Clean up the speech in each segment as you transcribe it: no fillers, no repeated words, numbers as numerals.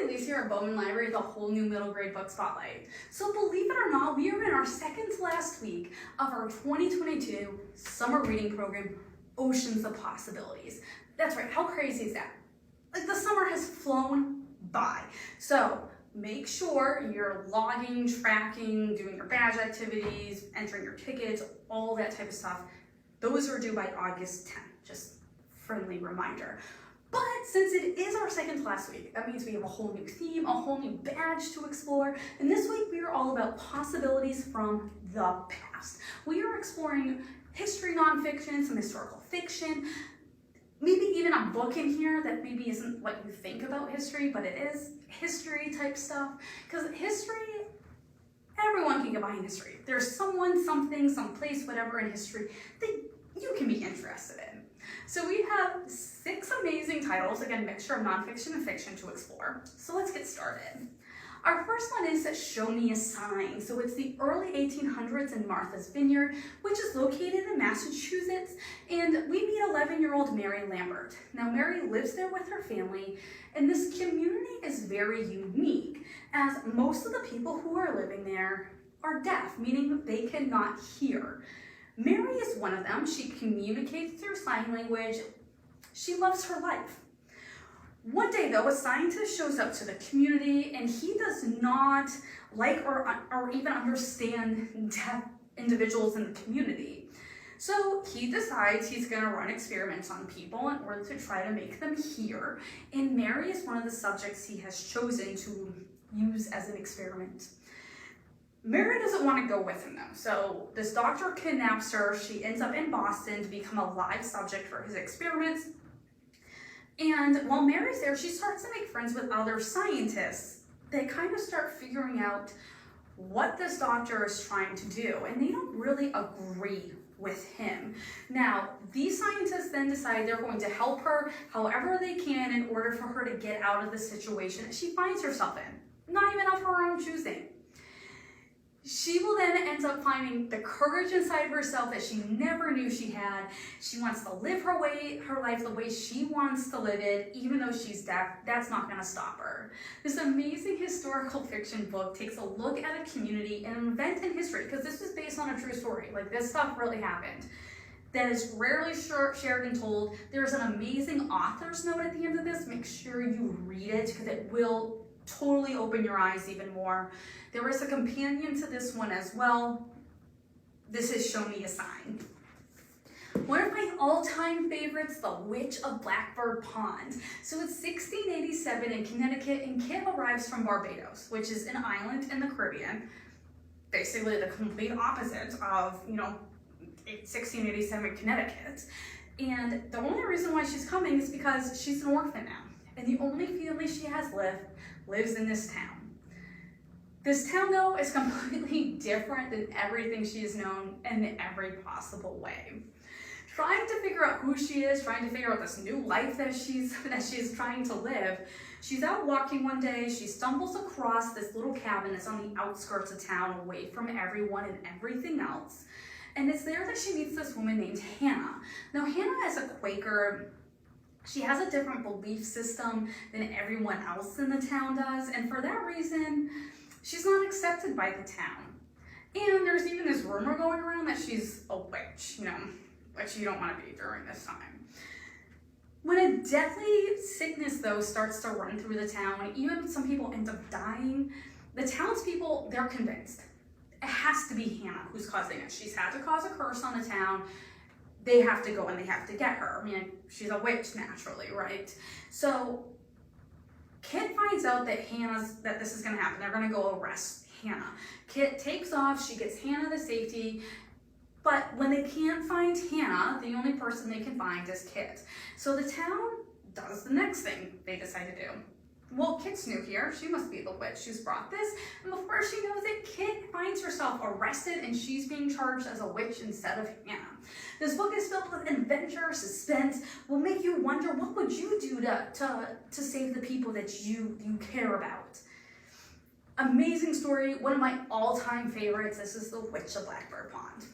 Elise here at Bowman Library, the whole new middle grade book spotlight. So believe it or not, we are in our second to last week of our 2022 summer reading program, Oceans of Possibilities. That's right, how crazy is that? Like, the summer has flown by. So make sure you're logging, tracking, doing your badge activities, entering your tickets, all that type of stuff. Those are due by August 10th, just friendly reminder. But since it is our second to last week, that means we have a whole new theme, a whole new badge to explore. And this week we are all about possibilities from the past. We are exploring history nonfiction, some historical fiction, maybe even a book in here that maybe isn't what you think about history, but it is history type stuff. Because history, everyone can get behind history. There's someone, something, someplace, whatever in history that you can be interested in. So we have 6 amazing titles, again, mixture of nonfiction and fiction to explore. So let's get started. Our first one is Show Me a Sign. So it's the early 1800s in Martha's Vineyard, which is located in Massachusetts, and we meet 11-year-old Mary Lambert. Now Mary lives there with her family, and this community is very unique, as most of the people who are living there are deaf, meaning that they cannot hear. Mary is one of them. She communicates through sign language. She loves her life. One day though, a scientist shows up to the community and he does not like or even understand deaf individuals in the community. So he decides he's gonna run experiments on people in order to try to make them hear. And Mary is one of the subjects he has chosen to use as an experiment. Mary doesn't want to go with him though, so this doctor kidnaps her. She ends up in Boston to become a live subject for his experiments. And while Mary's there, she starts to make friends with other scientists. They kind of start figuring out what this doctor is trying to do, and they don't really agree with him. Now, these scientists then decide they're going to help her however they can in order for her to get out of the situation that she finds herself in, not even of her own choosing. She will then end up finding the courage inside herself that she never knew she had. She wants to live her life the way she wants to live it, even though she's deaf. That's not going to stop her. This amazing historical fiction book takes a look at a community and an event in history, because this is based on a true story. Like, this stuff really happened. That is rarely shared and told. There's an amazing author's note at the end of this. Make sure you read it, because it will totally open your eyes even more. There is a companion to this one as well. This is Show Me a Sign. One of my all-time favorites, The Witch of Blackbird Pond. So it's 1687 in Connecticut, and Kit arrives from Barbados, which is an island in the Caribbean. Basically the complete opposite of, 1687 Connecticut. And the only reason why she's coming is because she's an orphan now. And the only family she has lives in this town. This town, though, is completely different than everything she has known in every possible way. Trying to figure out who she is, trying to figure out this new life that she's trying to live, she's out walking one day, she stumbles across this little cabin that's on the outskirts of town, away from everyone and everything else. And it's there that she meets this woman named Hannah. Now, Hannah is a Quaker. She has a different belief system than everyone else in the town does, and for that reason, she's not accepted by the town. And there's even this rumor going around that she's a witch, which you don't want to be during this time. When a deadly sickness, though, starts to run through the town, even some people end up dying, the townspeople, they're convinced it has to be Hannah who's causing it. She's had to cause a curse on the town. They have to go and they have to get her. I mean, she's a witch naturally, right? So Kit finds out that this is gonna happen. They're gonna go arrest Hannah. Kit takes off, she gets Hannah to safety, but when they can't find Hannah, the only person they can find is Kit. So the town does the next thing they decide to do. Well, Kit's new here. She must be the witch who's brought this. And before she knows it, Kit finds herself arrested and she's being charged as a witch instead of Hannah. This book is filled with adventure, suspense, will make you wonder, what would you do to save the people that you care about? Amazing story, one of my all-time favorites. This is The Witch of Blackbird Pond.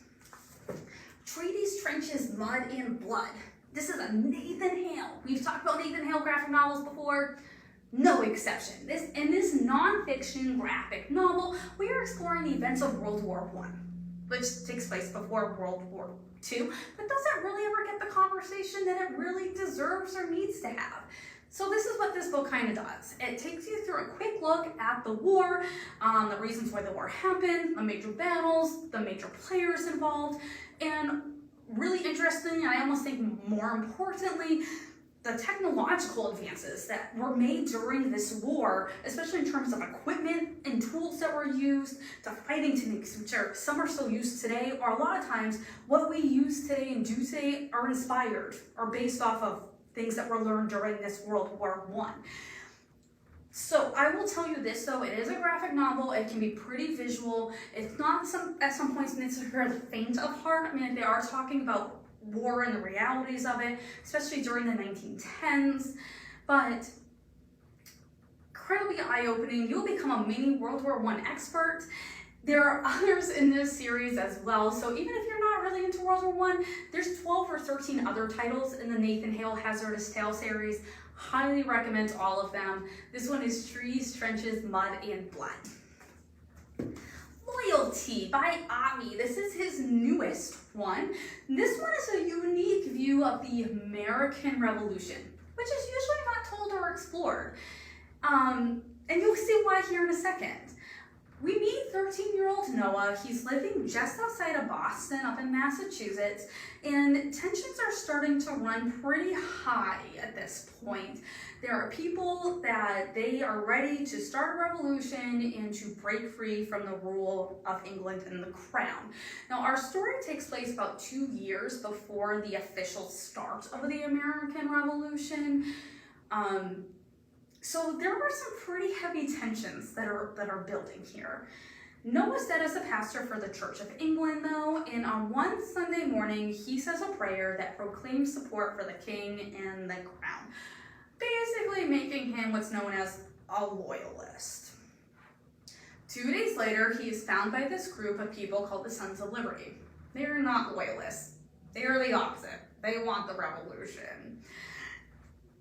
Treaties, Trenches, Mud, and Blood. This is a Nathan Hale. We've talked about Nathan Hale graphic novels before. no exception. In this nonfiction graphic novel, we are exploring the events of World War I, which takes place before World War II, but doesn't really ever get the conversation that it really deserves or needs to have. So this is what this book kind of does. It takes you through a quick look at the war, the reasons why the war happened, the major battles, the major players involved, and really interesting, and I almost think more importantly, the technological advances that were made during this war, especially in terms of equipment and tools that were used, to fighting techniques, which some are still used today, or a lot of times what we use today and do today are inspired or based off of things that were learned during this World War I. So I will tell you this though, it is a graphic novel, it can be pretty visual, it's not at some points necessarily faint of heart. I mean, they are talking about war and the realities of it, especially during the 1910s, but incredibly eye-opening. You'll become a mini World War I expert. There are others in this series as well, so even if you're not really into World War I, there's 12 or 13 other titles in the Nathan Hale Hazardous Tale series. Highly recommend all of them. This one is Trees, Trenches, Mud, and Blood. Loyalty by Ami. This is his newest one. This one is a unique view of the American Revolution, which is usually not told or explored. And you'll see why here in a second. We meet 13-year-old Noah. He's living just outside of Boston, up in Massachusetts, and tensions are starting to run pretty high at this point. There are people that they are ready to start a revolution and to break free from the rule of England and the crown. Now, our story takes place about 2 years before the official start of the American Revolution. So there are some pretty heavy tensions that are building here. Noah's dead as a pastor for the Church of England though, and on one Sunday morning, he says a prayer that proclaims support for the king and the crown, basically making him what's known as a loyalist. 2 days later, he is found by this group of people called the Sons of Liberty. They're not loyalists. They are the opposite. They want the revolution.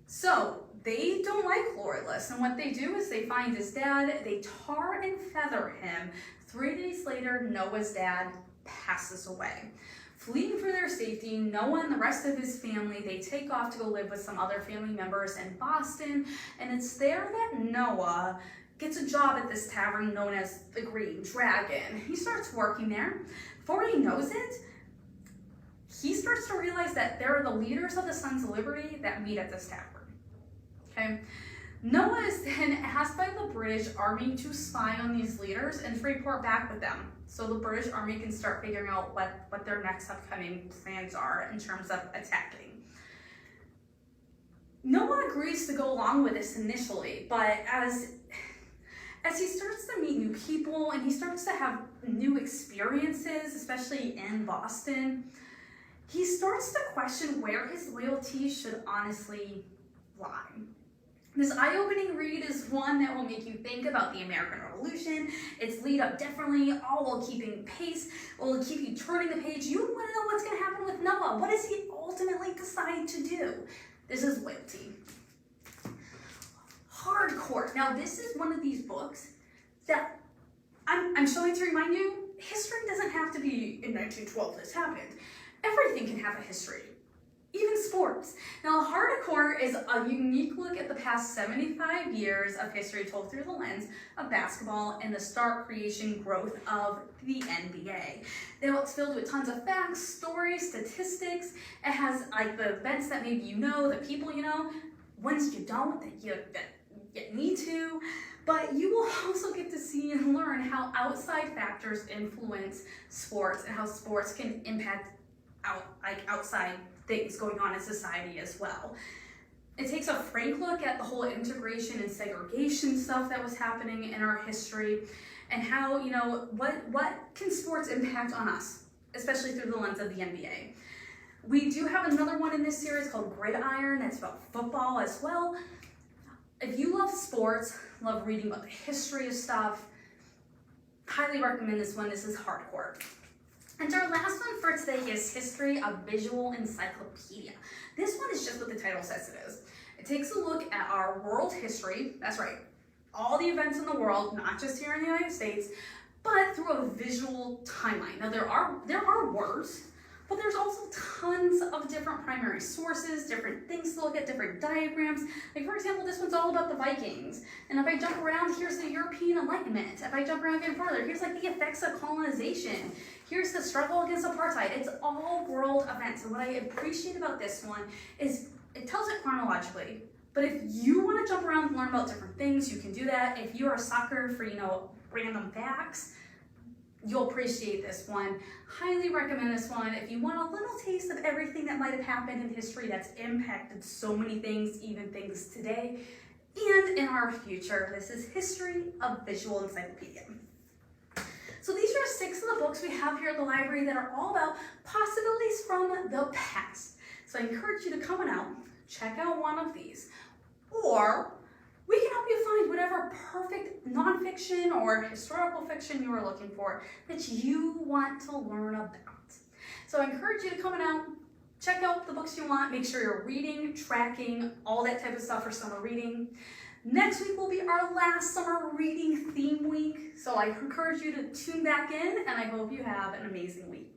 So they don't like loyalists, and what they do is they find his dad, they tar and feather him. 3 days later, Noah's dad passes away. Fleeing for their safety, Noah and the rest of his family, they take off to go live with some other family members in Boston, and it's there that Noah gets a job at this tavern known as the Green Dragon. He starts working there. Before he knows it, he starts to realize that there are the leaders of the Sons of Liberty that meet at this tavern. Okay. Noah is then asked by the British Army to spy on these leaders and to report back with them, so the British Army can start figuring out what their next upcoming plans are in terms of attacking. Noah agrees to go along with this initially, but as he starts to meet new people and he starts to have new experiences, especially in Boston, he starts to question where his loyalty should honestly lie. This eye-opening read is one that will make you think about the American Revolution, its lead up differently, all while keeping pace, will keep you turning the page. You want to know what's going to happen with Noah. What does he ultimately decide to do? This is loyalty. Hardcore. Now, this is one of these books that I'm showing to remind you, history doesn't have to be in 1912 this happened. Everything can have a history. Even sports. Now, Hardcore is a unique look at the past 75 years of history told through the lens of basketball and the start, creation, growth of the NBA. Now, it's filled with tons of facts, stories, statistics. It has like the events that maybe you know, the people you know, ones you don't that you need to. But you will also get to see and learn how outside factors influence sports and how sports can impact outside things going on in society as well. It takes a frank look at the whole integration and segregation stuff that was happening in our history and how, what can sports impact on us, especially through the lens of the NBA. We do have another one in this series called Gridiron that's about football as well. If you love sports, love reading about the history of stuff, highly recommend this one. This is Hardcore. And our last one for today is History, a Visual Encyclopedia. This one is just what the title says it is. It takes a look at our world history, that's right, all the events in the world, not just here in the United States, but through a visual timeline. Now there are words, but there's also tons of different primary sources, different things to look at, different diagrams. Like for example, this one's all about the Vikings. And if I jump around, here's the European Enlightenment. If I jump around even further, here's like the effects of colonization. Here's the struggle against apartheid. It's all world events. And what I appreciate about this one is it tells it chronologically. But if you want to jump around and learn about different things, you can do that. If you are a sucker for, random facts, you'll appreciate this one. Highly recommend this one. If you want a little taste of everything that might have happened in history that's impacted so many things, even things today, and in our future. This is History of Visual Encyclopedia. So these are 6 of the books we have here at the library that are all about possibilities from the past. So I encourage you to come on out, check out one of these, or we can help you find whatever perfect nonfiction or historical fiction you are looking for that you want to learn about. So I encourage you to come on out, check out the books you want, make sure you're reading, tracking, all that type of stuff for summer reading. Next week will be our last summer reading theme week, so I encourage you to tune back in, and I hope you have an amazing week.